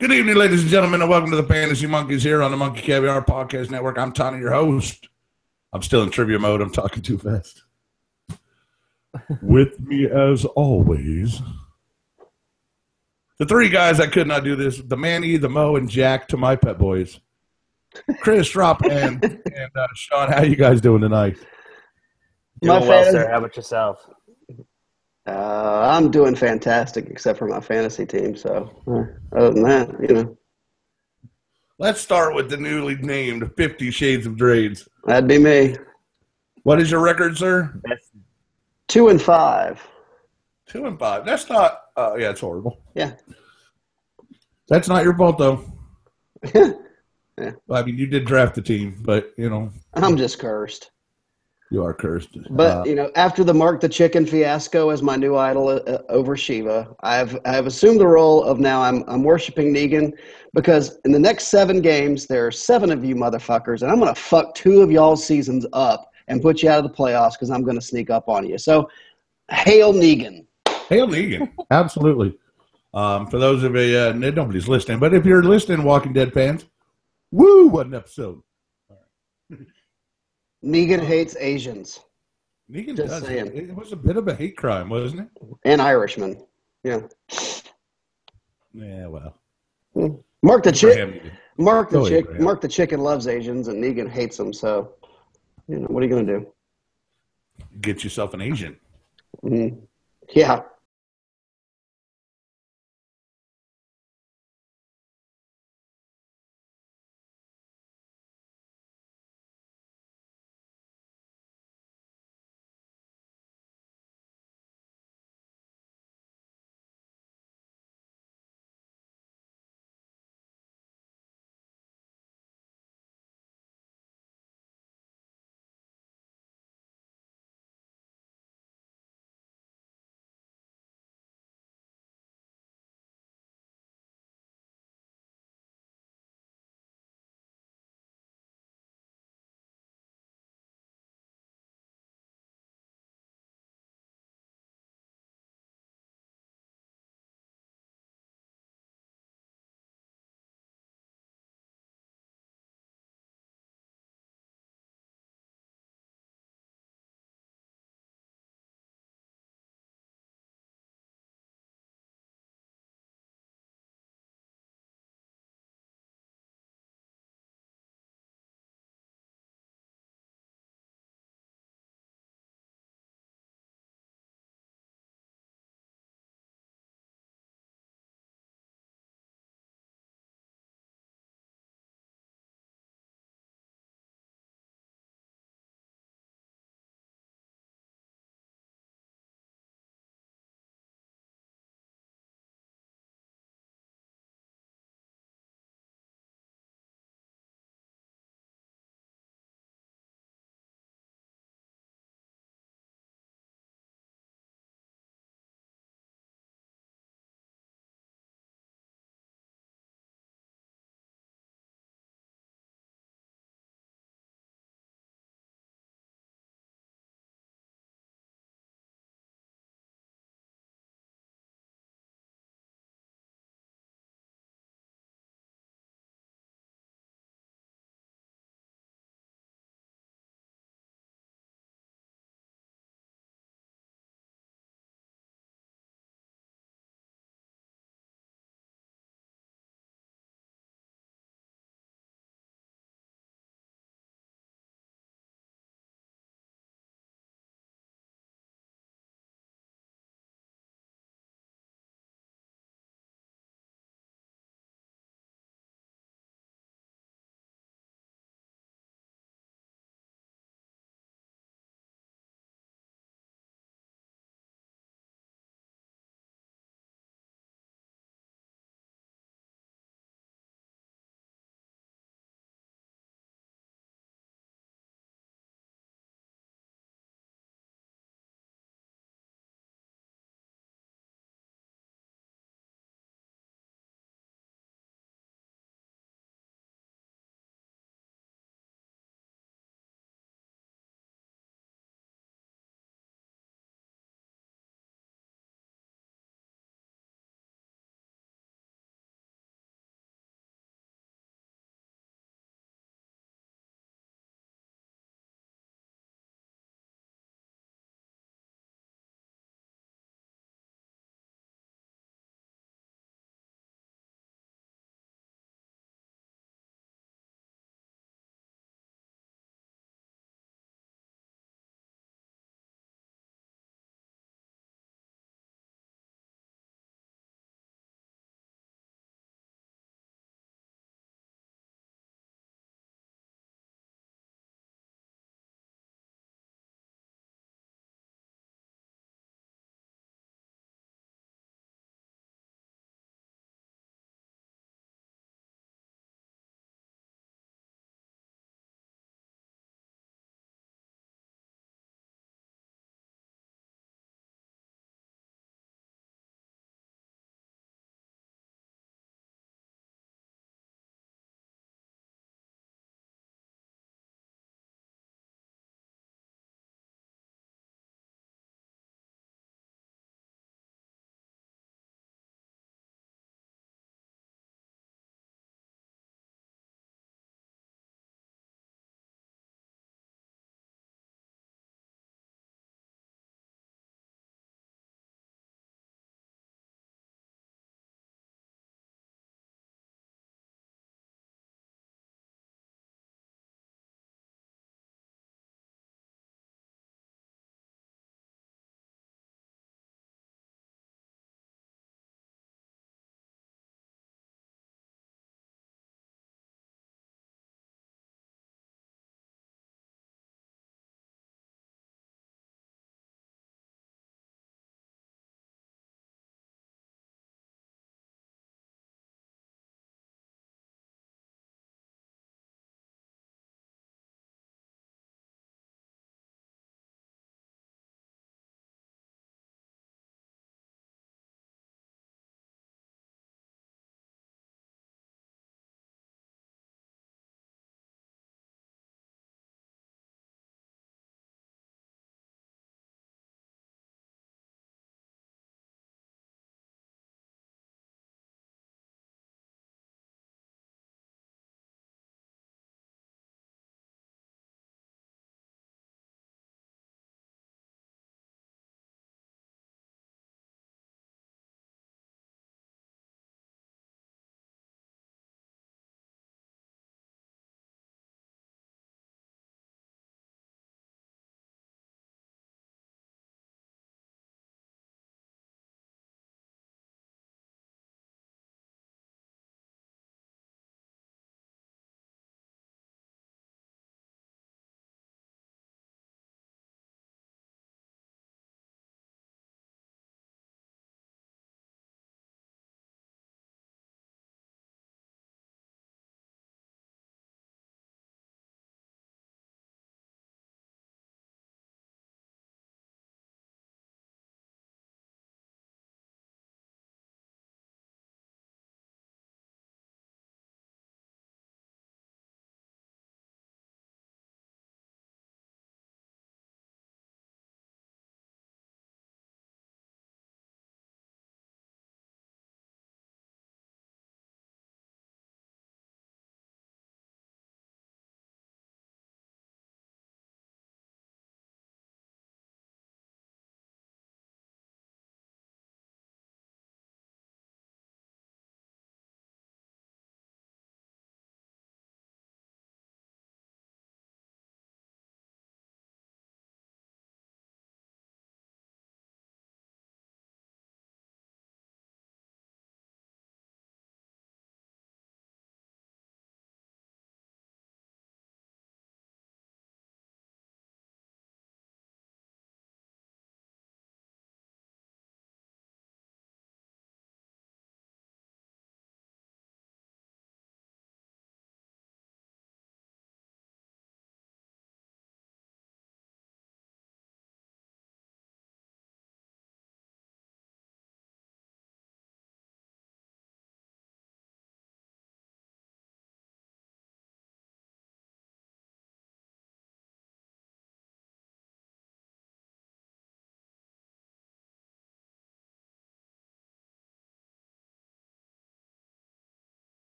Good evening, ladies and gentlemen, and welcome to the Fantasy Monkeys here on the Monkey Caviar Podcast Network. I'm Tony, your host. I'm still in trivia mode. I'm talking too fast. With me, as always, the three guys that could not do this: the Manny, the Mo, and Jack. To my pet boys, Chris, Drop, and Sean. How you guys doing tonight? Doing well, sir. How about yourself? I'm doing fantastic, except for my fantasy team. So, other than that, Let's start with the newly named 50 Shades of Grades. that'd be me. What is your record, sir? 2-5. 2-5. That's not. Yeah, it's horrible. Yeah. That's not your fault, though. Yeah. Well, I mean, you did draft the team, but I'm just cursed. You are cursed. But after the Mark the Chicken fiasco as my new idol over Shiva, I've assumed the role of now I'm worshiping Negan, because in the next 7 games there are 7 of you motherfuckers, and I'm gonna fuck 2 of y'all's seasons up and put you out of the playoffs because I'm gonna sneak up on you. So, hail Negan! Hail Negan! Absolutely. For those of you, nobody's listening, but if you're listening, Walking Dead fans, woo! What an episode! Negan hates Asians. Negan Just does. saying. It was a bit of a hate crime, wasn't it? And Irishmen. Yeah. Yeah, well. Mark the Good Chicken loves Asians, and Negan hates them. So, what are you going to do? Get yourself an Asian. Mm-hmm. Yeah.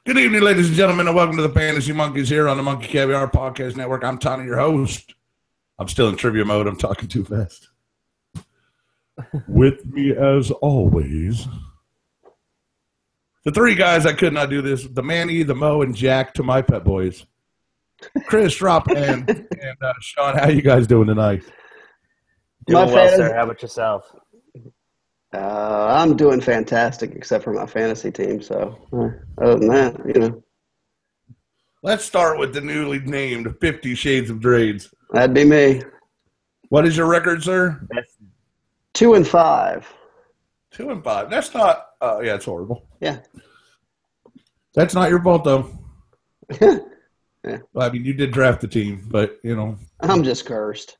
Good evening, ladies and gentlemen, and welcome to the Fantasy Monkeys here on the Monkey Caviar Podcast Network. I'm Tony, your host. I'm still in trivia mode. I'm talking too fast. With me, as always, the three guys that could not do this: the Manny, the Mo, and Jack. To my pet boys, Chris, Drop, and Sean. How you guys doing tonight? Doing well, sir. How about yourself? I'm doing fantastic, except for my fantasy team. So, other than that, Let's start with the newly named 50 Shades of Drades. That'd be me. What is your record, sir? 2-5. 2-5. That's not. Yeah, it's horrible. Yeah. That's not your fault, though. Yeah. Well, I mean, you did draft the team, but I'm just cursed.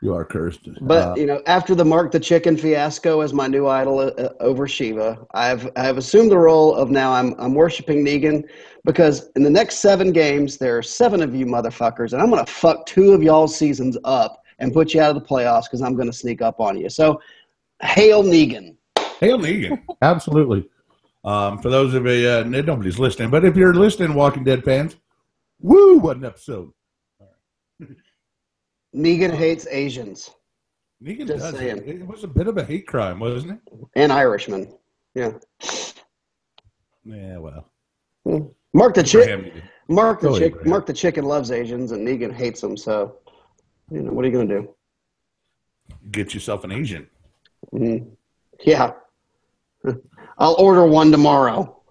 You are cursed. But after the Mark the Chicken fiasco as my new idol over Shiva, I've assumed the role of now I'm worshiping Negan, because in the next 7 games there are 7 of you motherfuckers, and I'm gonna fuck 2 of y'all's seasons up and put you out of the playoffs because I'm gonna sneak up on you. So, hail Negan! Hail Negan! Absolutely. For those of you, nobody's listening, but if you're listening, Walking Dead fans, woo! What an episode! Negan hates Asians. Negan does. It was a bit of a hate crime, wasn't it? And Irishmen. Yeah. Yeah, well. Mark the Chicken loves Asians, and Negan hates them. So, what are you going to do? Get yourself an Asian. Mm-hmm. Yeah. I'll order one tomorrow.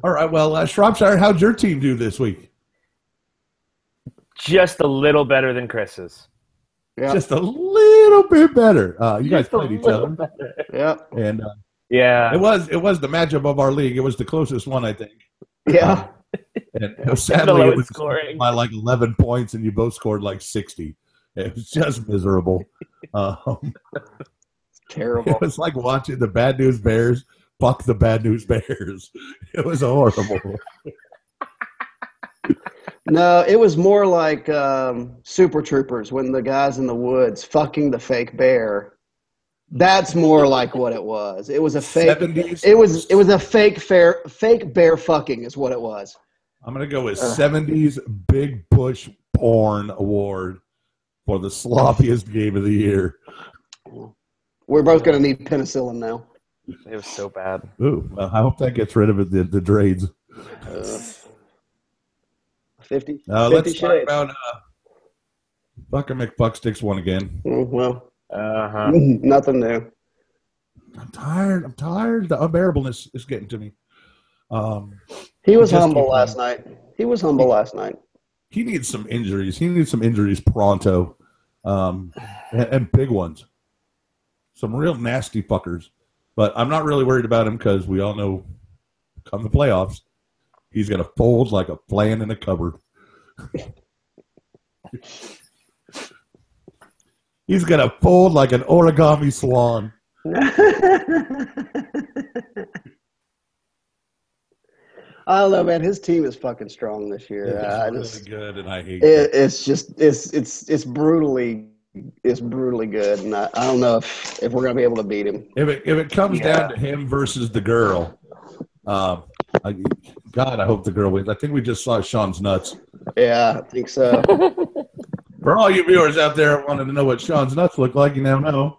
All right. Well, Shropshire, how'd your team do this week? Just a little better than Chris's. Yeah. Just a little bit better. You guys played each other. Yeah. And yeah, it was the matchup of our league. It was the closest one, I think. Yeah. And sadly, it was scoring by like 11 points, and you both scored like 60. It was just miserable. Terrible. It was like watching the Bad News Bears fuck the Bad News Bears. It was horrible. No, it was more like Super Troopers when the guys in the woods fucking the fake bear. That's more like what it was. It was a fake. 70s? It was a fake bear fucking is what it was. I'm gonna go with 70s Big Bush Porn Award for the sloppiest game of the year. We're both gonna need penicillin now. It was so bad. Ooh, well, I hope that gets rid of it. The Drades. 50. Let's talk about Bucker McBucksticks won again. Well, nothing new. I'm tired. The unbearableness is getting to me. He was humble last night. He needs some injuries. He needs some injuries pronto, and big ones. Some real nasty fuckers. But I'm not really worried about him because we all know, come the playoffs, he's going to fold like a flan in a cupboard. He's going to fold like an origami swan. I don't know, man. His team is fucking strong this year. It's really good, and I hate it. It's brutally good, and I don't know if we're going to be able to beat him. If it comes down to him versus the girl, God, I hope the girl wins. I think we just saw Sean's nuts. Yeah, I think so. For all you viewers out there wanting to know what Sean's nuts look like, you now know.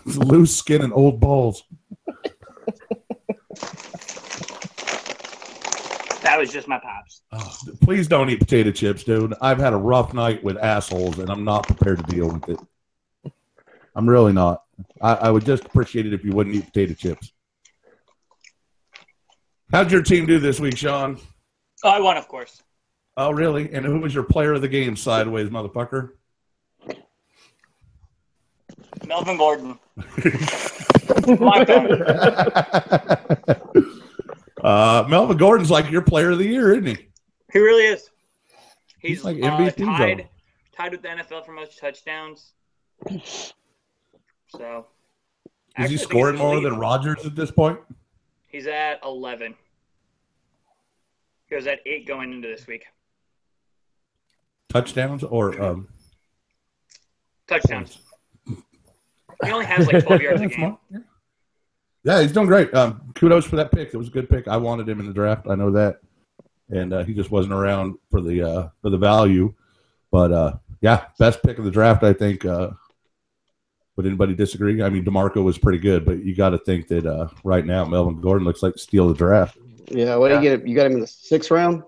It's loose skin and old balls. That was just my pops. Oh, please don't eat potato chips, dude. I've had a rough night with assholes, and I'm not prepared to deal with it. I'm really not. I would just appreciate it if you wouldn't eat potato chips. How'd your team do this week, Sean? Oh, I won, of course. Oh, really? And who was your player of the game, sideways motherfucker? Melvin Gordon. My God. Melvin Gordon's like your player of the year, isn't he? He really is. He's like MVP tied with the NFL for most touchdowns. So, is he scoring more than Rodgers at this point? He's at 11. He was at 8 going into this week. Touchdowns or touchdowns. He only has like 12 yards a game. Yeah. Yeah, he's doing great. Kudos for that pick. It was a good pick. I wanted him in the draft. I know that, and he just wasn't around for the value. But yeah, best pick of the draft, I think. Would anybody disagree? I mean, DeMarco was pretty good, but you got to think that right now Melvin Gordon looks like the steal of the draft. Yeah, what do you get? You got him in the 6th round?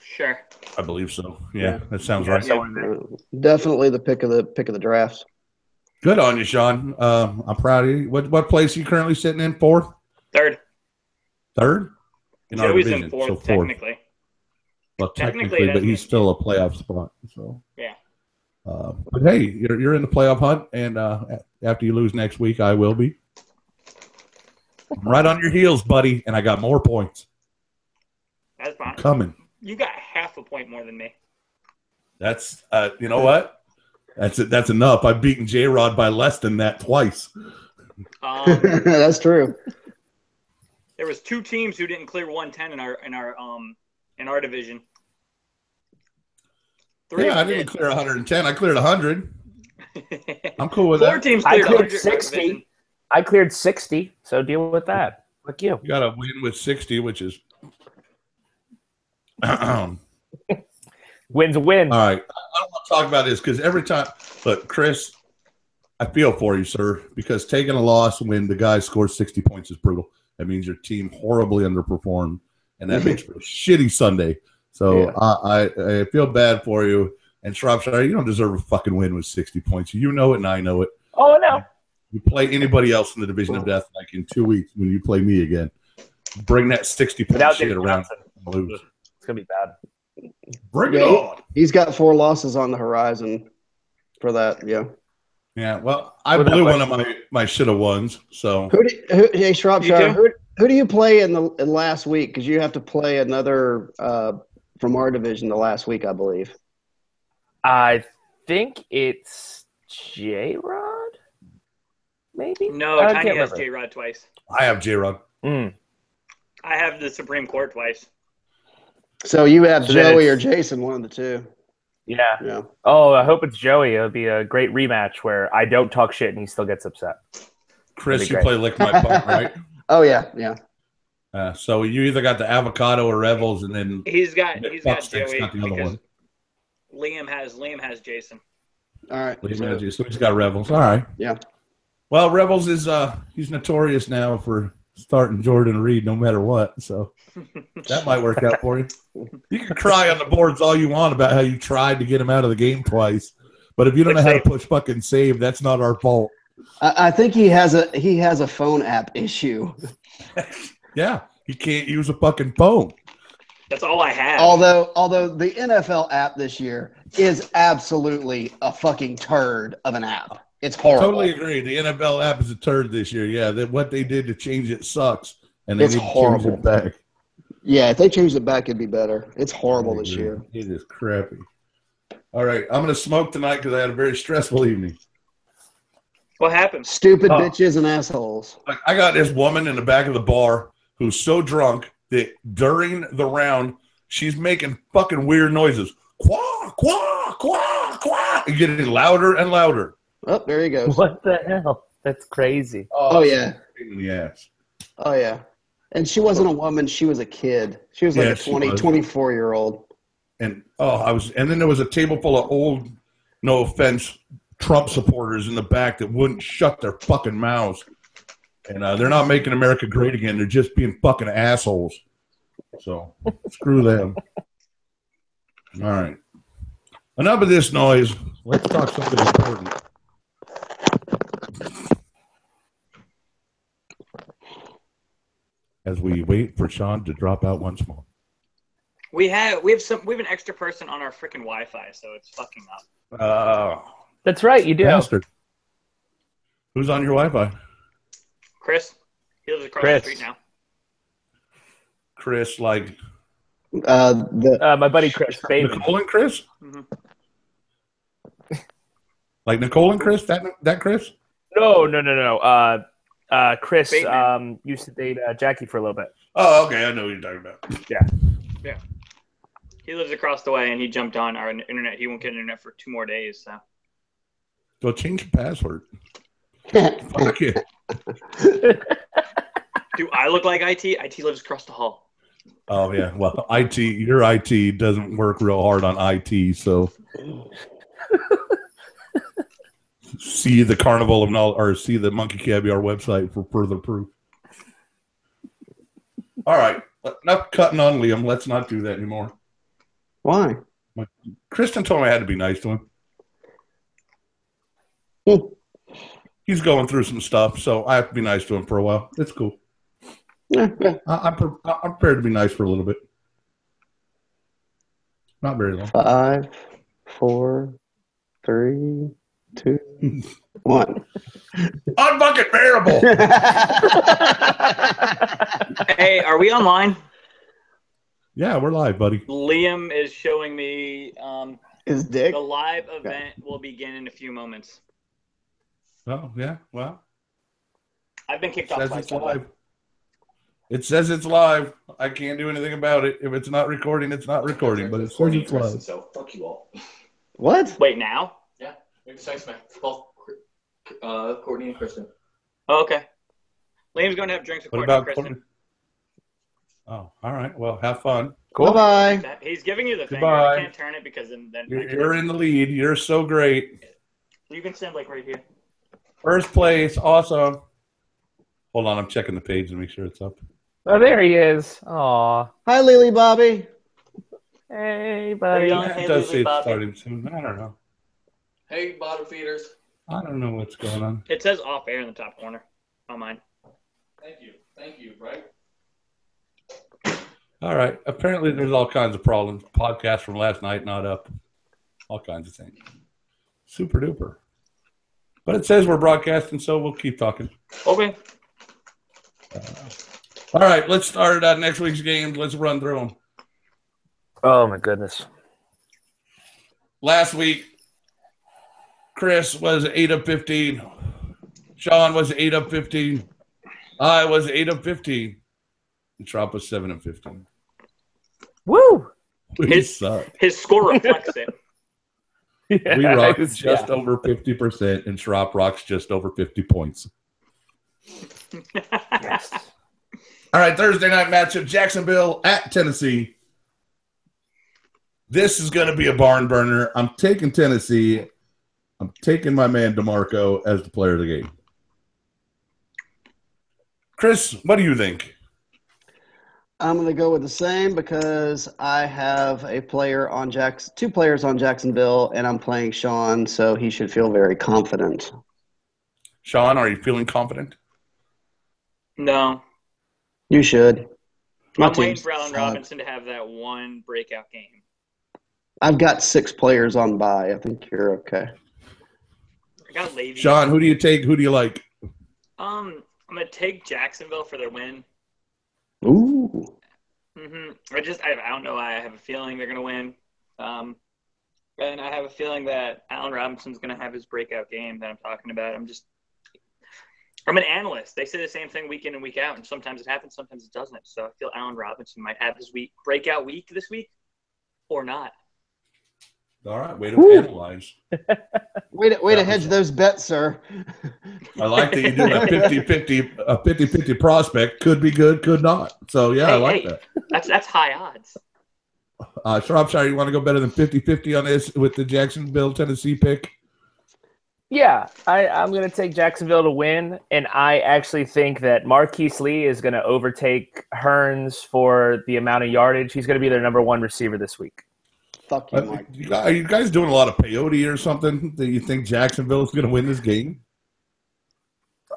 Sure. I believe so. Yeah, that sounds right. Definitely the pick of the draft. Good on you, Sean. I'm proud of you. What place are you currently sitting in? 4th? 3rd. 3rd? In our Joey's division, in 4th, so 4th. technically. Well, Technically, technically, but he's doesn't- still a playoff spot. So Yeah. But hey, you're in the playoff hunt, and after you lose next week, I will be. I'm right on your heels, buddy, and I got more points. That's fine. I'm coming. You got half a point more than me. That's you know what? That's enough. I've beaten J-Rod by less than that twice. That's true. There was 2 teams who didn't clear 110 in our division. 3 Yeah, I of them didn't clear 110. I cleared 100. I'm cool with 4 that. teams I cleared cleared 100 in our 60. division. I cleared 60, so deal with that. Fuck you. You got to win with 60, which is Win's a win. all right. I don't want to talk about this because every time, look, Chris, I feel for you, sir, because taking a loss when the guy scores 60 points is brutal. That means your team horribly underperformed, and that makes for a shitty Sunday. So Yeah. I feel bad for you. And Shropshire, you don't deserve a fucking win with 60 points. You know it, and I know it. Oh, no. You play anybody else in the Division of Death like in 2 weeks when you play me again. Bring that 60-point Without shit Dave around Johnson. and lose. It's going to be bad. Bring it Yeah, on. he's got 4 losses on the horizon for that. Yeah. Yeah, well, I Without blew question. one of my shoulda ones. So Hey, Shropshire, You who do you play in the last week? Because you have to play another from our division the last week, I believe. I think it's J-Rod, maybe? No, I Tiny can't has remember. J-Rod twice. I have J-Rod. Mm. I have the Supreme Court twice. So you have So then Joey or it's- Jason, one of the two. Yeah. Yeah. Oh, I hope it's Joey. It'll be a great rematch where I don't talk shit and he still gets upset. Chris, That'd be you great. play Lick My Punt, right? Oh yeah. So you either got the avocado or Rebels, and then He's got Nick Joey Buckstick's got the other because one. Liam has Jason. All right. So he's got Rebels. All right. Yeah. Well, Rebels is he's notorious now for starting Jordan Reed no matter what. So that might work out for you. You can cry on the boards all you want about how you tried to get him out of the game twice, but if you don't know how to push fucking save, that's not our fault. I think he has a phone app issue. Yeah, he can't use a fucking phone. That's all I have. Although the NFL app this year is absolutely a fucking turd of an app. It's horrible. Totally agree. The NFL app is a turd this year. Yeah, what they did to change it sucks, and they It's need to horrible. change it back. Yeah, if they changed it back, it'd be better. It's horrible this year. It is crappy. All right, I'm going to smoke tonight because I had a very stressful evening. What happened? Stupid bitches and assholes. I got this woman in the back of the bar who's so drunk that during the round, she's making fucking weird noises. Quack, quack, quack, quack. And getting louder and louder. Oh, there he goes. What the hell? That's crazy. Oh yeah. Pain in the ass. Oh yeah. And she wasn't a woman, she was a kid. She was like Yeah, a she 20, was. 24-year-old. And then there was a table full of old, no offense, Trump supporters in the back that wouldn't shut their fucking mouths. And they're not making America great again. They're just being fucking assholes. So screw them. All right. Enough of this noise. Let's talk something important. As we wait for Sean to drop out once more. We have an extra person on our freaking Wi-Fi, so it's fucking up. Oh, That's right, you do. bastard. Who's on your Wi-Fi? Chris, he lives across Chris. the street now. Chris, like My buddy Chris Bateman. Nicole and Chris? Mhm. Like Nicole and Chris? That Chris? No. Chris Bateman. used to date Jackie for a little bit. Oh, okay. I know what you're talking about. Yeah. He lives across the way, and he jumped on our internet. He won't get internet for 2 more days. So Go change your password. Fuck it. Do I look like IT? IT lives across the hall. Oh yeah, well, your IT doesn't work real hard on IT, so see the Carnival of Knowledge, or see the Monkey Caviar website for further proof. All right, enough cutting on Liam. Let's not do that anymore. Why? Kristen told me I had to be nice to him. He's going through some stuff, so I have to be nice to him for a while. It's cool. Yeah. I'm prepared to be nice for a little bit. Not very long. 5, 4, 3, 2, 1. Unbucket bearable. Hey, are we online? Yeah, we're live, buddy. Liam is showing me His dick? the live event will begin in a few moments. Oh yeah, well, I've been kicked off says twice. it's live. It says it's live. I can't do anything about it. If it's not recording, it's not recording. But it says it's live. So fuck you all. What? Wait, now? Yeah, we have sex, man. Both Courtney and Kristen. Oh, okay. Liam's going to have drinks with What Courtney about and Kristen. Courtney? Oh, all right. Well, have fun. Cool. Bye-bye. He's giving you the finger. Goodbye. I can't turn it because then You're in the lead. You're so great. you can stand like right here. First place. Awesome. Hold on. I'm checking the page to make sure it's up. Oh, there he is. Aw. Hi, Lily Bobby. Hey, buddy. Young It Haley does say it's Bobby. starting soon. I don't know. Hey, bottom feeders. I don't know what's going on. It says off air in the top corner on mine. Thank you, right? All right. Apparently, there's all kinds of problems. Podcast from last night not up. All kinds of things. Super duper. But it says we're broadcasting, so we'll keep talking. Okay. All right. Let's start next week's games. Let's run through them. Oh, my goodness. Last week, Chris was 8 of 15. Sean was 8 of 15. I was 8 of 15. And Trop was 7 of 15. Woo! We suck. His score reflects it. Yeah, We rock it was- just yeah. over 50%, and Trop rocks just over 50 points. Yes. All right, Thursday night matchup, Jacksonville at Tennessee. This is going to be a barn burner. I'm taking Tennessee. I'm taking my man DeMarco as the player of the game. Chris, what do you think? I'm going to go with the same because I have two players on Jacksonville, and I'm playing Sean, so he should feel very confident. Sean, are you feeling confident? No. You should. My I'm waiting team's for Allen solid. Robinson to have that one breakout game. I've got 6 players on bye. I think you're okay. I got Levy. Sean, who do you take? Who do you like? I'm gonna take Jacksonville for their win. Ooh. I don't know why. I have a feeling they're gonna win. And I have a feeling that Allen Robinson's gonna have his breakout game that I'm talking about. I'm an analyst. They say the same thing week in and week out, and sometimes it happens, sometimes it doesn't. So I feel Allen Robinson might have his breakout week this week, or not. All right, way to analyze. Way to hedge those bets, sir. I like that you do a 50-50 prospect. Could be good, could not. So, yeah, I like that. That's high odds. Shropshire, you want to go better than 50-50 on this with the Jacksonville, Tennessee pick? Yeah, I'm going to take Jacksonville to win, and I actually think that Marquise Lee is going to overtake Hearns for the amount of yardage. He's going to be their number 1 receiver this week. Fuck you, Mike. Are you guys doing a lot of peyote or something that you think Jacksonville is going to win this game?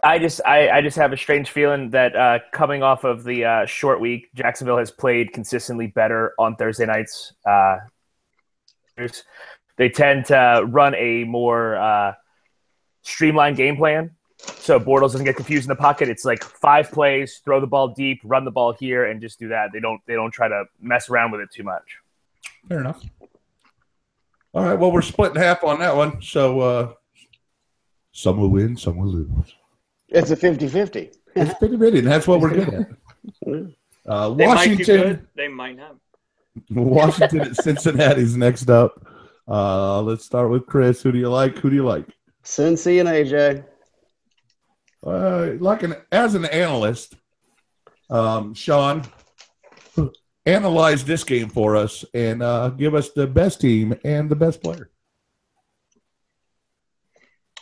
I just have a strange feeling that coming off of the short week, Jacksonville has played consistently better on Thursday nights. They tend to run a more streamlined game plan, so Bortles doesn't get confused in the pocket. It's like 5 plays, throw the ball deep, run the ball here, and just do that. They don't try to mess around with it too much. Fair enough. All right, well, we're splitting half on that one. So some will win, some will lose. It's a 50-50. It's 50-50, and that's what we're good at. They might do Washington, good. They might not. Washington at Cincinnati's next up. Let's start with Chris. Who do you like? Cincy and AJ. as an analyst, Sean, analyze this game for us and give us the best team and the best player.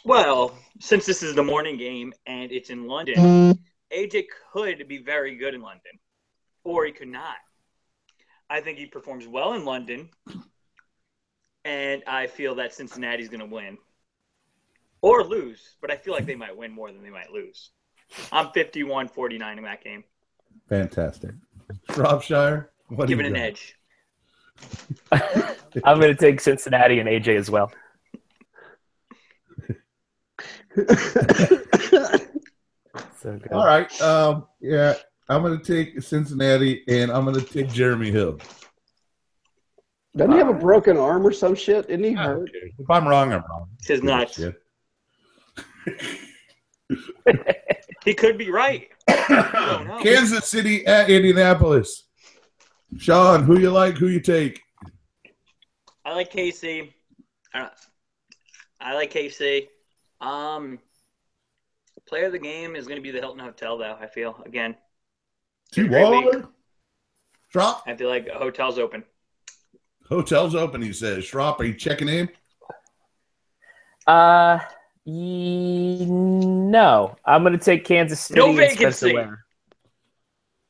Well, since this is the morning game and it's in London, AJ could be very good in London, or he could not. I think he performs well in London, and I feel that Cincinnati's going to win. Or lose, but I feel like they might win more than they might lose. I'm 51-49 in that game. Fantastic. Shropshire, what Give do it you an got? edge. I'm going to take Cincinnati and AJ as well. So good. All right. Yeah, I'm going to take Cincinnati, and I'm going to take Jeremy Hill. Doesn't he have a broken arm or some shit? Isn't he I don't hurt? care. If I'm wrong, I'm wrong. It's his nuts. Shit. He could be right. I don't know. Kansas City at Indianapolis. Sean, who you like? Who you take? I like KC. I like KC. Player of the game is going to be the Hilton Hotel, though, I feel. Again. T-Waller? Shrop? I feel like a hotel's open. Hotel's open, he says. Shrop, are you checking in? No. I'm going to take Kansas City. No and vacancy. Spencer Ware.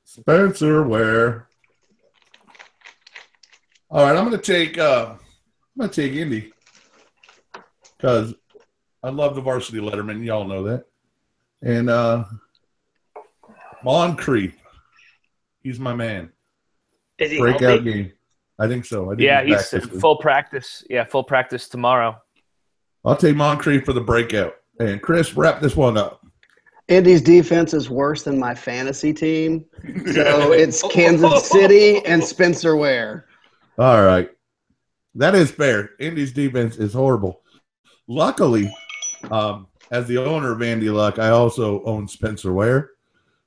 Spencer Ware. All right, I'm going to take Indy because I love the varsity letterman. Y'all know that. And Moncrief, he's my man. Is he Breakout healthy? game. I think so. I think Yeah, back he's this in week. full practice. Yeah, full practice tomorrow. I'll take Moncrief for the breakout. And Chris, wrap this one up. Indy's defense is worse than my fantasy team. So it's Kansas City and Spencer Ware. All right. That is fair. Indy's defense is horrible. Luckily, as the owner of Andy Luck, I also own Spencer Ware.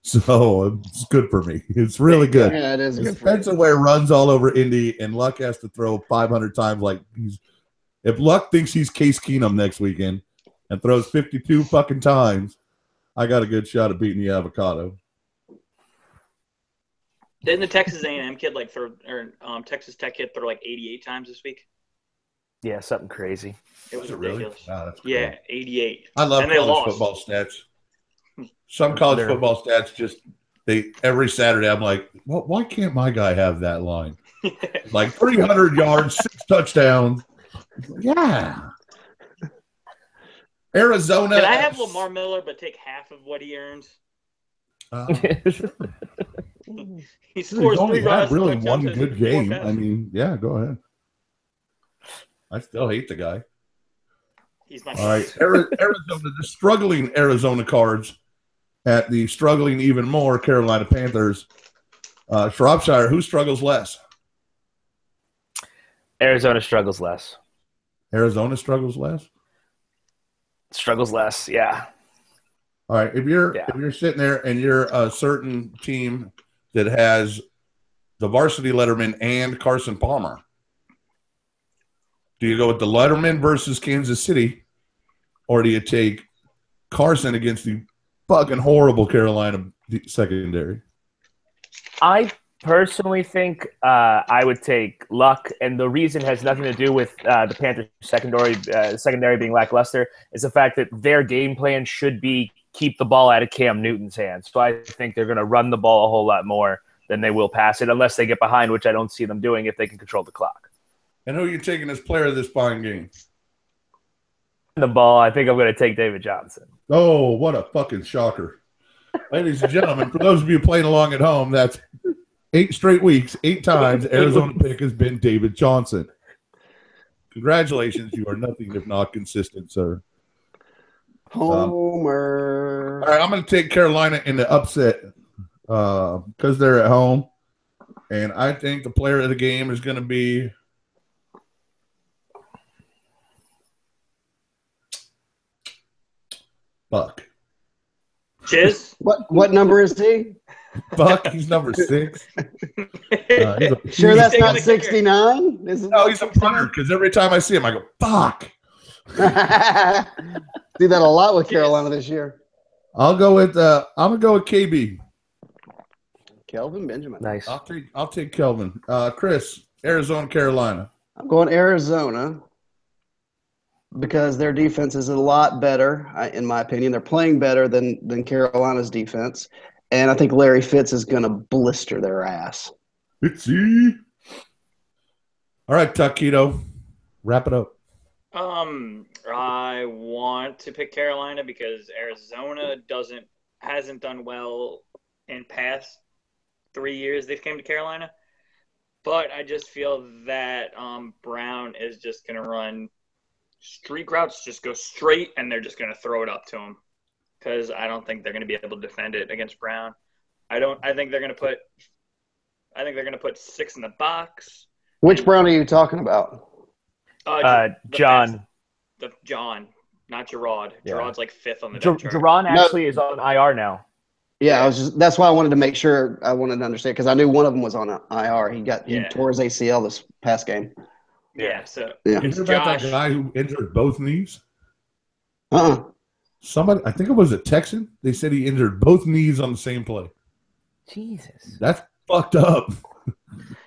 So it's good for me. It's really good. Yeah, it is good for Spencer Ware runs all over Indy, and Luck has to throw 500 times. If Luck thinks he's Case Keenum next weekend and throws 52 fucking times, I got a good shot at beating the avocado. Didn't the Texas A&M kid Texas Tech kid throw like 88 times this week? Yeah, something crazy. It was Really? ridiculous. Wow, that's cool. Yeah, 88. I love And they college lost. football stats. Some college football stats every Saturday I'm like, well, why can't my guy have that line? Like 300 yards, 6 touchdowns. Yeah. Arizona. Can I have Lamar Miller but take half of what he earns? He scores He's only 3 had rushing really touchdowns one and good 4 game. passes. I mean, yeah, go ahead. I still hate the guy. He's my All right, Arizona, the struggling Arizona Cards at the struggling even more Carolina Panthers. Shropshire, who struggles less? Arizona struggles less. Arizona struggles less. Struggles less, yeah. All right, if you're sitting there and you're a certain team that has the varsity letterman and Carson Palmer, do you go with the letterman versus Kansas City, or do you take Carson against the fucking horrible Carolina secondary? I personally think I would take Luck, and the reason has nothing to do with the Panthers secondary being lackluster. It's the fact that their game plan should be keep the ball out of Cam Newton's hands. So I think they're going to run the ball a whole lot more than they will pass it, unless they get behind, which I don't see them doing if they can control the clock. And who are you taking as player of this fine game? The ball, I think I'm going to take David Johnson. Oh, what a fucking shocker. Ladies and gentlemen, for those of you playing along at home, that's 8 straight weeks, 8 times Arizona pick has been David Johnson. Congratulations, you are nothing if not consistent, sir. Homer. All right, I'm going to take Carolina in the upset because they're at home. And I think the player of the game is going to be Buck. Chiz? What number is he? Buck, he's number 6. Sure that's taking not the kicker. 69? No, he's a punter because every time I see him, I go, fuck. Do that a lot with Carolina this year. I'm gonna go with KB. Kelvin Benjamin. Nice. I'll take Kelvin. Chris, Arizona, Carolina. I'm going Arizona because their defense is a lot better, in my opinion. They're playing better than Carolina's defense, and I think Larry Fitz is going to blister their ass. Fitzy. All right, Taquito, wrap it up. I want to pick Carolina because Arizona hasn't done well in past 3 years they've came to Carolina. But I just feel that Brown is just going to run streak routes, just go straight, and they're just going to throw it up to him because I don't think they're going to be able to defend it against Brown. I think they're going to put 6 in the box. Which Brown are you talking about? John. John, not Gerard. Yeah. Gerard's like 5th on the depth chart. Jerron actually is on IR now. Yeah, that's why I wanted to make sure I wanted to understand because I knew one of them was on IR. He tore his ACL this past game. Yeah, so You hear about that guy who injured both knees? Somebody, I think it was a Texan. They said he injured both knees on the same play. Jesus. That's fucked up.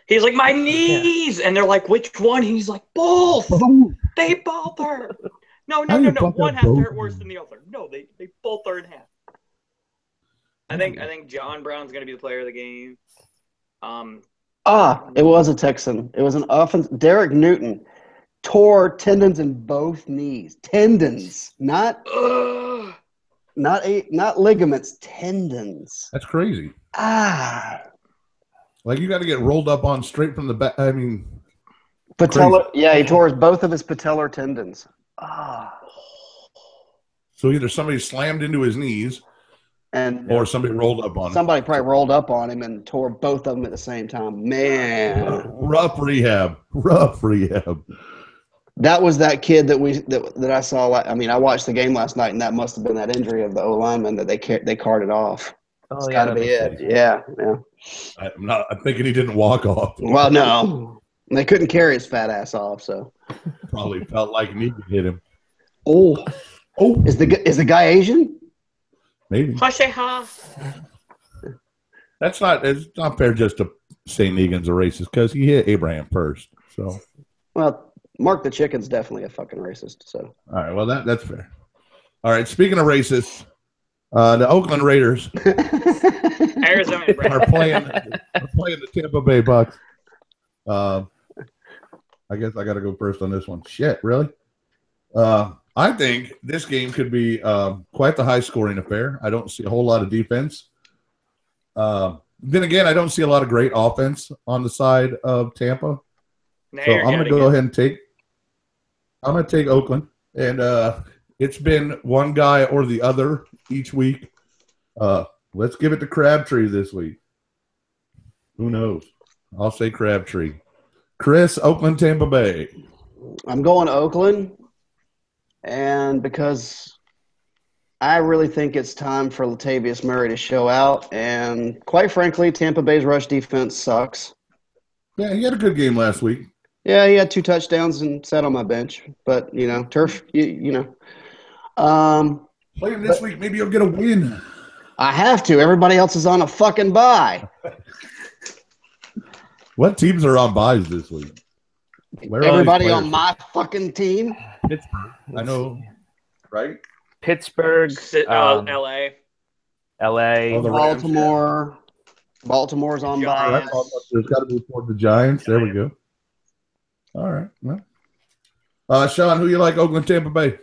He's like, my knees! And they're like, which one? He's like, both! They both hurt! No. One has to hurt worse than the other. No, they both hurt in half. I think John Brown's going to be the player of the game. It was a Texan. It was an offense. Derek Newton tore tendons in both knees. Tendons, not ligaments. Tendons. That's crazy. Like you got to get rolled up on straight from the back. I mean, patella. Crazy. Yeah, he tore both of his patellar tendons. So either somebody slammed into his knees, or somebody rolled up on him. Somebody probably rolled up on him and tore both of them at the same time. Man, rough rehab. That was that kid that I saw. I watched the game last night, and that must have been that injury of the O lineman that they carted off. It's got to be it. Yeah. I'm thinking he didn't walk off. Well, no, they couldn't carry his fat ass off, so probably felt like me to hit him. Oh, is the guy Asian? Maybe. It's not fair just to say Negan's a racist because he hit Abraham first. So, well, Mark the Chicken's definitely a fucking racist. So, all right, well that's fair. All right, speaking of racists, the Oakland Raiders Arizona are playing the Tampa Bay Bucks. I guess I got to go first on this one. Shit, really? I think this game could be quite the high-scoring affair. I don't see a whole lot of defense. Then again, I don't see a lot of great offense on the side of Tampa. So I'm going to go ahead and take Oakland. And it's been one guy or the other each week. Let's give it to Crabtree this week. Who knows? I'll say Crabtree. Chris, Oakland, Tampa Bay. I'm going Oakland. And because I really think it's time for Latavius Murray to show out. And quite frankly, Tampa Bay's rush defense sucks. Yeah, he had a good game last week. Yeah, he had 2 touchdowns and sat on my bench. But, turf, Play him this week. Maybe you'll get a win. I have to. Everybody else is on a fucking bye. What teams are on buys this week? Everybody on my fucking team. Pittsburgh. I know, right? Pittsburgh, LA. Baltimore. Baltimore's on bye. There's got to be for the Giants. There we go. All right. Well, Sean, who you like? Oakland, Tampa Bay.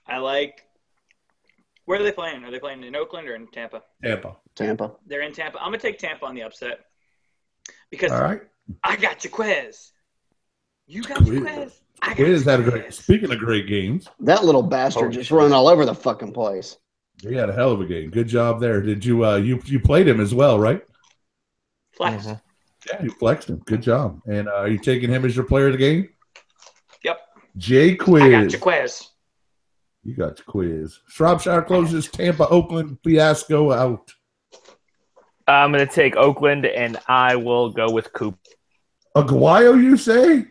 I like. Where are they playing? Are they playing in Oakland or in Tampa? Tampa. They're in Tampa. I'm gonna take Tampa on the upset because all right. I got your quiz. You got your quiz. Quiz had a great. Speaking of great games, that little bastard just running all over the fucking place. He had a hell of a game. Good job there. Did you? You played him as well, right? Flex. Mm-hmm. Yeah, you flexed him. Good job. And are you taking him as your player of the game? Yep. Jay Quiz. I got your quiz. You got your quiz. Shropshire closes Tampa Oakland fiasco out. I'm going to take Oakland, and I will go with Coop. Aguayo, you say?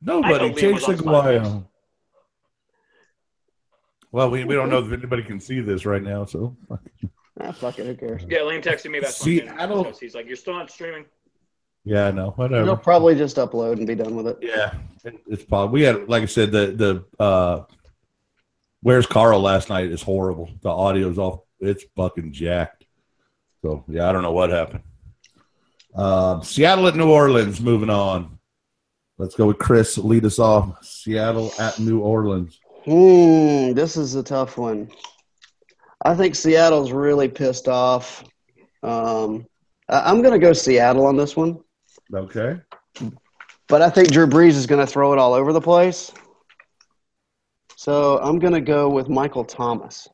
No, Nobody hope Liam takes was a on Spotify. while. Well, we don't know if anybody can see this right now, so. Fuck it, who cares? Yeah, Liam texted me about Seattle. something. He's like, "You're still not streaming." Yeah, no, He'll whatever. probably just upload and be done with it. Yeah, it's probably. We had, like I said, the Where's Carl last night is horrible. The audio's off. It's fucking jacked. So, yeah, I don't know what happened. Seattle at New Orleans, moving on. Let's go with Chris. Lead us off. Seattle at New Orleans. This is a tough one. I think Seattle's really pissed off. I'm going to go Seattle on this one. Okay. But I think Drew Brees is going to throw it all over the place. So I'm going to go with Michael Thomas.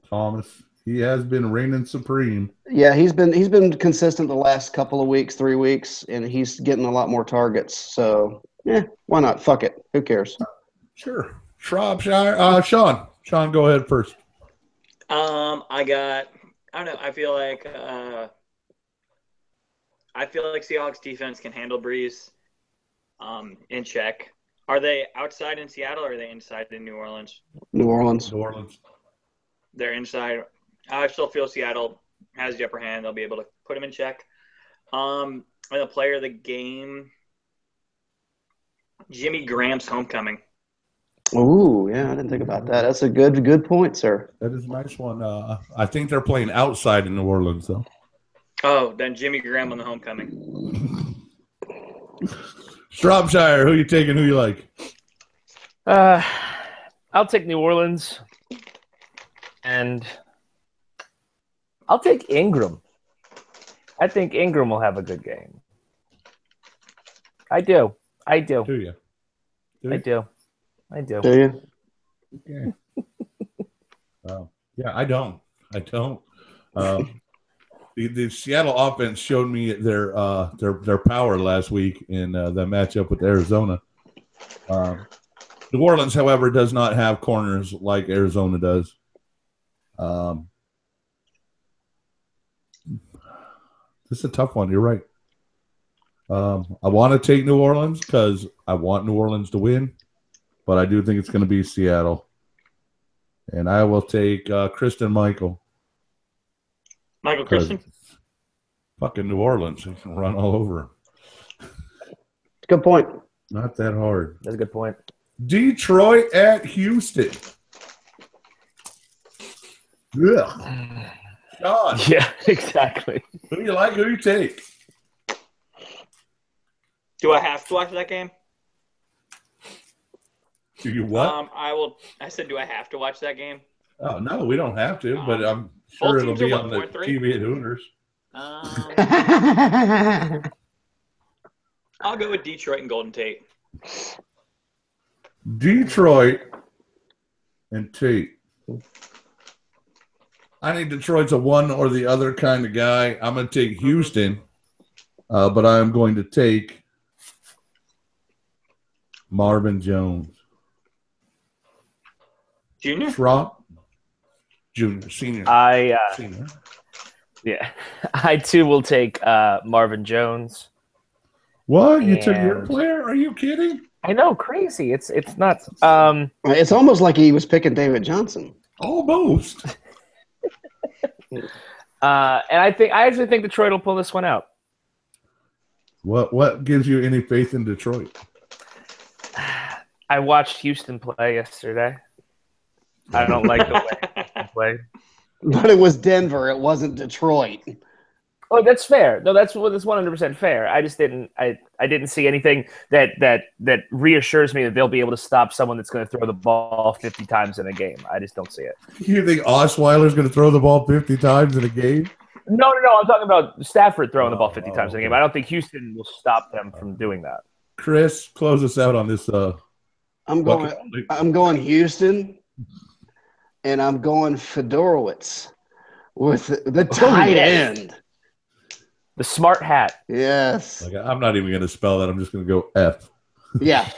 Thomas. He has been reigning supreme. Yeah, he's been consistent the last couple of weeks, 3 weeks, and he's getting a lot more targets. So, why not? Fuck it. Who cares? Sure. Shropshire. Sean, go ahead first. I don't know. I feel like Seahawks defense can handle Breeze in check. Are they outside in Seattle or are they inside in New Orleans? New Orleans. New Orleans. They're inside. I still feel Seattle has the upper hand. They'll be able to put them in check. And the player of the game, Jimmy Graham's homecoming. Ooh, yeah, I didn't think about that. That's a good point, sir. That is a nice one. I think they're playing outside in New Orleans, though. Oh, then Jimmy Graham on the homecoming. Shropshire, who you taking? Who you like? I'll take New Orleans, and I'll take Ingram. I think Ingram will have a good game. I do. Do you? I do. Do you? Okay. Yeah, I don't. The Seattle offense showed me their power last week in the matchup with Arizona. New Orleans, however, does not have corners like Arizona does. This is a tough one. You're right. I want to take New Orleans because I want New Orleans to win, but I do think it's going to be Seattle. And I will take Kristen Michael. Michael Christian? Fucking New Orleans. He can run all over. Good point. Not that hard. That's a good point. Detroit at Houston. Ugh. Sean, Yeah, exactly. who do you like? Who do you take? Do I have to watch that game? Do you what? I said, do I have to watch that game? Oh, no, we don't have to, but I'm sure it'll teams are be on the 1-3. TV at Hooters. I'll go with Detroit and Golden Tate. Detroit and Tate. I think Detroit's a one or the other kind of guy. I'm going to take Houston, but I'm going to take Marvin Jones. Junior? Trop. Junior. Senior. Senior. Yeah, I too will take Marvin Jones. What? You took your And- player? Are you kidding? I know, crazy. It's nuts. It's almost like he was picking David Johnson. Almost. And I actually think Detroit will pull this one out. What gives you any faith in Detroit? I watched Houston play yesterday. I don't like the way Houston played. But it was Denver. It wasn't Detroit. Oh, that's fair. No, that's 100% fair. I just didn't. I didn't see anything that reassures me that they'll be able to stop someone that's going to throw the ball 50 times in a game. I just don't see it. You think Osweiler's going to throw the ball 50 times in a game? No. I'm talking about Stafford throwing the ball 50 times in a game. I don't think Houston will stop them from doing that. Chris, close us out on this. I'm going Houston, and I'm going Fedorowicz with the tight end. The smart hat. Yes. Like, I'm not even going to spell that. I'm just going to go F. Yeah.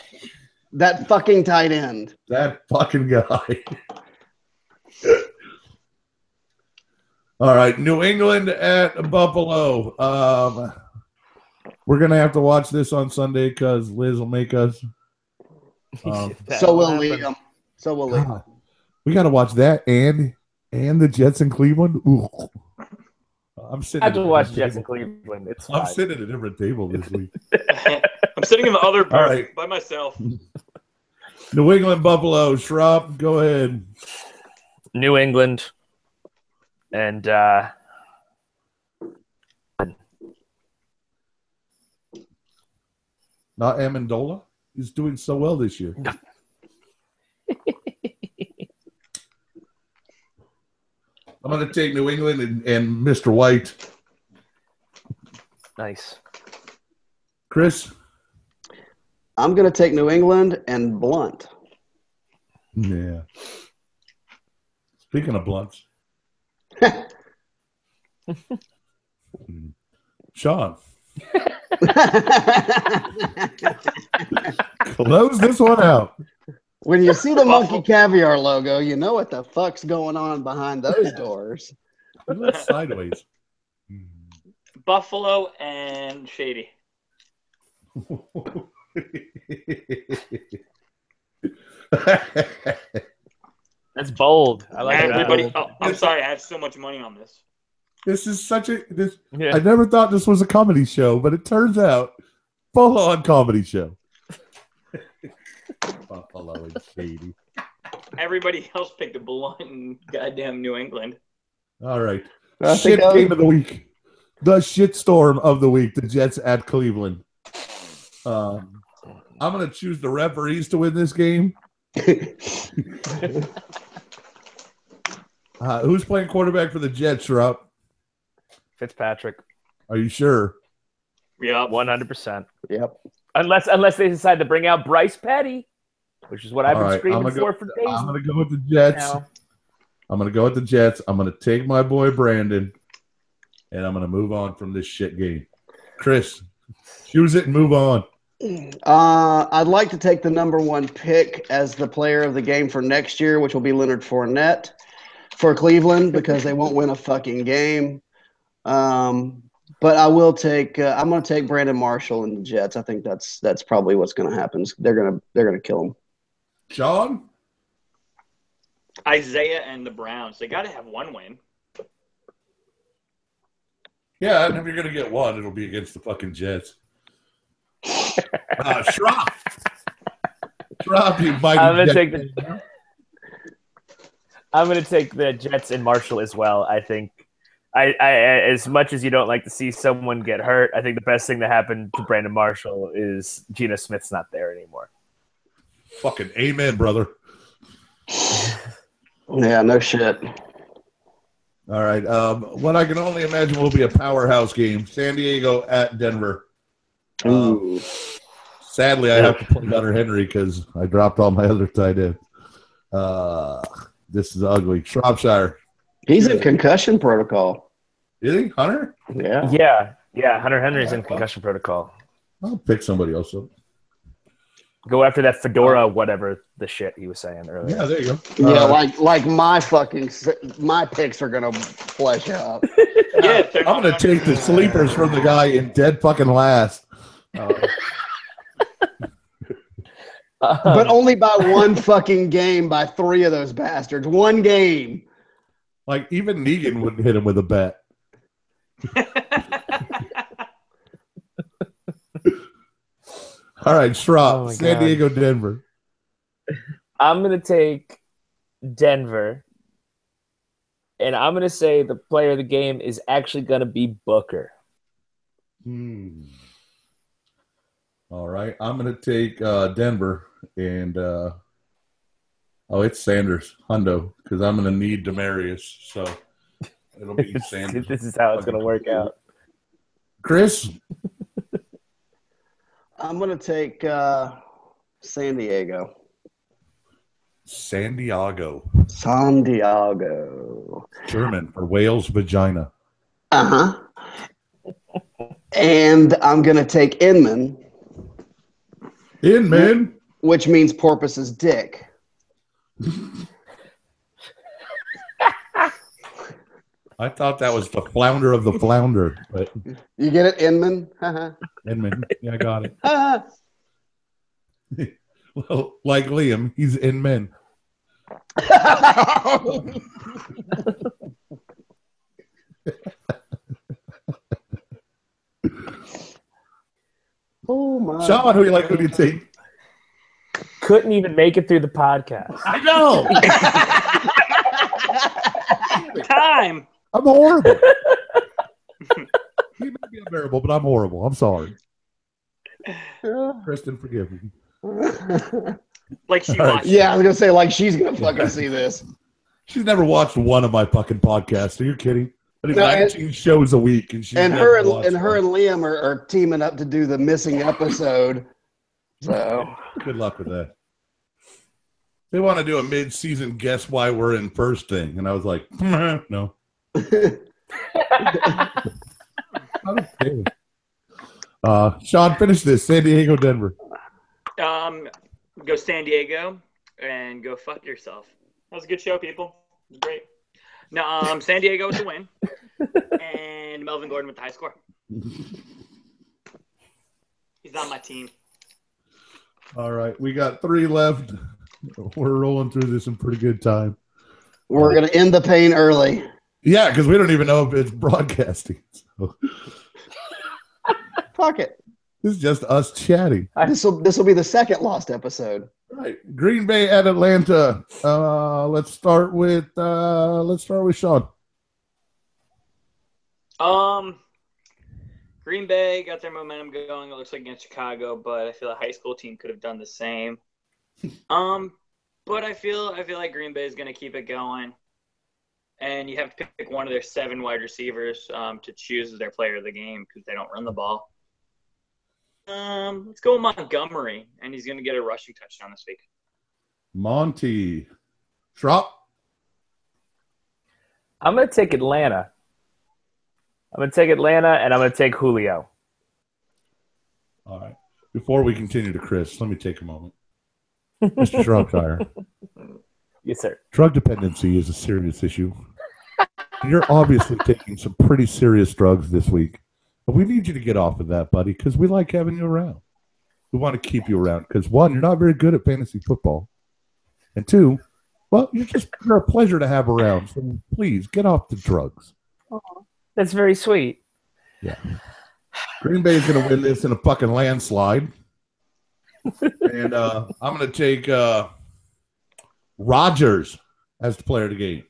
That fucking tight end. That fucking guy. All right, New England at Buffalo. We're going to have to watch this on Sunday because Liz will make us. So will Liam. So will Liam. God, we got to watch that and the Jets in Cleveland. Ooh. I'm I sitting. have to at a watch different Jets in table. Cleveland. It's I'm fine. sitting at a different table this week. I'm sitting in the other booth right. by myself. New England Buffalo. Schraub, go ahead. New England. And Not Amendola. He's doing so well this year. I'm going to take New England and Mr. White. nice. Chris? I'm going to take New England and Blunt. Yeah. Speaking of blunts. Sean. Close this one out. When you see the Monkey Caviar logo, you know what the fuck's going on behind those doors. That's sideways. Buffalo and Shady. That's bold. I like Everybody. that. Oh, I'm sorry. I have so much money on this. This is such a Yeah. I never thought this was a comedy show, but it turns out full on comedy show. Buffalo and Shady. Everybody else picked a Blunt in goddamn New England. All right. I Shit think game of the week. The shit storm of the week. The Jets at Cleveland. I'm going to choose the referees to win this game. Who's playing quarterback for the Jets, Rob? Fitzpatrick. Are you sure? Yep. 100%. Yep. Unless they decide to bring out Bryce Petty, which is what I've All been right, screaming for days I'm going to go with the Jets. now. I'm going to go with the Jets. I'm going to take my boy Brandon, and I'm going to move on from this shit game. Chris, choose it and move on. I'd like to take the number one pick as the player of the game for next year, which will be Leonard Fournette for Cleveland because they won't win a fucking game. But I will take. I'm going to take Brandon Marshall and the Jets. I think that's probably what's going to happen. They're gonna kill him. Sean? Isaiah and the Browns. They got to have one win. Yeah, and if you're going to get one, it'll be against the fucking Jets. Schropp, you mighty I'm gonna Jet. I'm going to take the Jets and Marshall as well. I think, I as much as you don't like to see someone get hurt, I think the best thing that happened to Brandon Marshall is Geno Smith's not there anymore. Fucking amen, brother. Yeah, no shit. All right. What I can only imagine will be a powerhouse game. San Diego at Denver. Ooh. Sadly, I have to play Hunter Henry because I dropped all my other tight ends. This is ugly. Shropshire. He's in concussion protocol. Is he? Hunter? Yeah. Yeah. Hunter Henry's in concussion protocol. I'll pick somebody else up. Go after that fedora, whatever the shit he was saying earlier. Yeah, there you go. Yeah, like my picks are gonna flesh out. Yeah, I'm going to take the sleepers from the guy in dead fucking last. But only by one fucking game by three of those bastards. One game. Like, even Negan wouldn't hit him with a bet. All right, Schropp, Oh my San God. Diego, Denver. I'm going to take Denver, and I'm going to say the player of the game is actually going to be Booker. All right, I'm going to take Denver, and it's Sanders, Hundo, because I'm going to need Demarius, so it'll be Sanders. This is how it's going to work out. Chris? I'm gonna take San Diego. San Diego. San Diego. German for whale's vagina. Uh-huh. And I'm gonna take Inman. Inman? Which means porpoise's dick. I thought that was the flounder of the flounder, but You get it, Inman? Haha. Inman. Yeah, I got it. Haha. Well, like Liam, he's in men. Oh my! Sean, who do you take? Couldn't even make it through the podcast. I know. Time. I'm horrible. He may be unbearable, but I'm horrible. I'm sorry. Kristen, forgive me. Like she All right. watched. Yeah, I was gonna say like she's gonna fucking see this. She's never watched one of my fucking podcasts. Are you kidding? I do No, 19 shows a week, and she's And never her and watched her one. and Liam are teaming up to do the missing episode. So Good luck with that. They want to do a mid-season guess why we're in first thing, and I was like, no. Sean, finish this. San Diego, Denver. Go San Diego and go fuck yourself. That was a good show, people. It was great. No, San Diego with the win, and Melvin Gordon with the high score. He's on my team. All right, we got 3 left. We're rolling through this in pretty good time. we're gonna end the pain early. Yeah, because we don't even know if it's broadcasting. So Fuck it. this is just us chatting. This will be the second lost episode. Right, Green Bay at Atlanta. Let's start with Sean. Green Bay got their momentum going. It looks like against Chicago, but I feel a high school team could have done the same. But I feel like Green Bay is going to keep it going, and you have to pick one of their 7 wide receivers to choose as their player of the game because they don't run the ball. Let's go with Montgomery, and he's going to get a rushing touchdown this week. Monty. Schropp. I'm going to take Atlanta. And I'm going to take Julio. All right. Before we continue to Chris, let me take a moment. Mr. Shropshire, Yes, sir. drug dependency is a serious issue. You're obviously taking some pretty serious drugs this week. But we need you to get off of that, buddy, because we like having you around. We want to keep you around because, 1, you're not very good at fantasy football. And 2, well, you're a pleasure to have around. So please get off the drugs. That's very sweet. Yeah. Green Bay is going to win this in a fucking landslide. And I'm going to take Rodgers as the player of the game.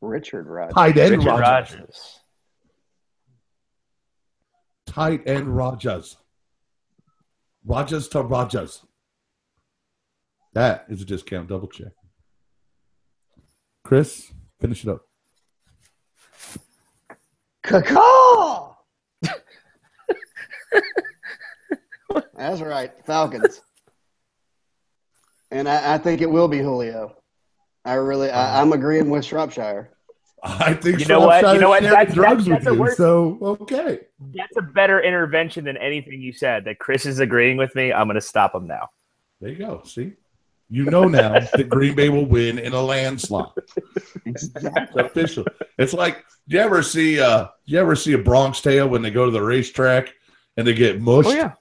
Richard Rodgers. Tight end Richard Rodgers. Rodgers. Tight end Rodgers. Rodgers to Rodgers. That is a discount. Double check. Chris, finish it up. Caw! That's right, Falcons. And I think it will be Julio. I'm agreeing with Shropshire. I think You know what? Shropshire You know what? shared That's drugs a with you, worse- so okay. That's a better intervention than anything you said. That Chris is agreeing with me. I'm going to stop him now. There you go. See? You know now that Green Bay will win in a landslide. It's official. It's like, do you ever see a Bronx Tale when they go to the racetrack and they get mushed? Oh, yeah.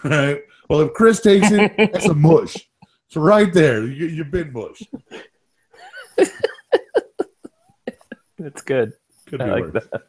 Right? Well, if Chris takes it, that's a mush. So right there, you've been mushed. That's good. Could I be like worse. that.